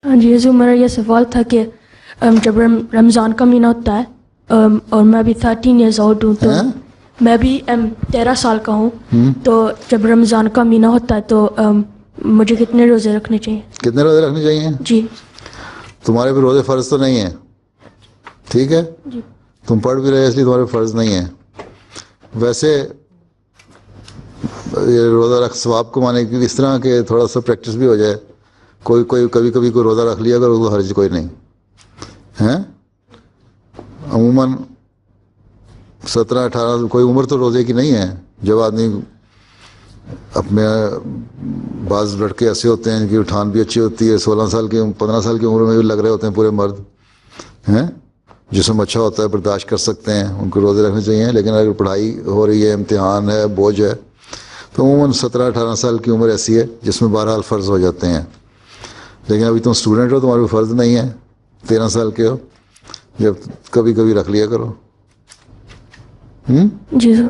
ہاں جی حضور، میرا یہ سوال تھا کہ جب رمضان کا مہینہ ہوتا ہے اور میں ابھی 13 ایئرز اولڈ ہوں، تو میں بھی 13 سال کا ہوں، تو جب رمضان کا مہینہ ہوتا ہے تو مجھے کتنے روزے رکھنے چاہیے؟ کتنے روزے رکھنے چاہیے؟ جی تمہارے پہ روزے فرض تو نہیں ہیں، ٹھیک ہے؟ جی تم پڑھ بھی رہے اس لیے تمہارے فرض نہیں ہے. ویسے یہ روزہ رکھ ثواب کمانے کی اس طرح کہ تھوڑا سا پریکٹس بھی ہو جائے. کوئی کبھی کوئی روزہ رکھ لیا اگر وہ حرج کوئی نہیں ہے. عموماً 17-18 کوئی عمر تو روزے کی نہیں ہے. جب آدمی اپنے بعض لڑکے ایسے ہوتے ہیں ان کی اٹھان بھی اچھی ہوتی ہے، 16 سال کی 15 سال کی عمر میں بھی لگ رہے ہوتے ہیں پورے مرد ہیں، جسم اچھا ہوتا ہے، برداشت کر سکتے ہیں، ان کو روزے رکھنے چاہیے. لیکن اگر پڑھائی ہو رہی ہے، امتحان ہے، بوجھ ہے، تو عموماً 17-18 سال کی عمر ایسی ہے جس میں بہرحال فرض ہو جاتے ہیں. لیکن ابھی تم اسٹوڈنٹ ہو، تمہارے فرض نہیں ہے، 13 سال کے ہو، جب کبھی کبھی رکھ لیا کرو. جی سر.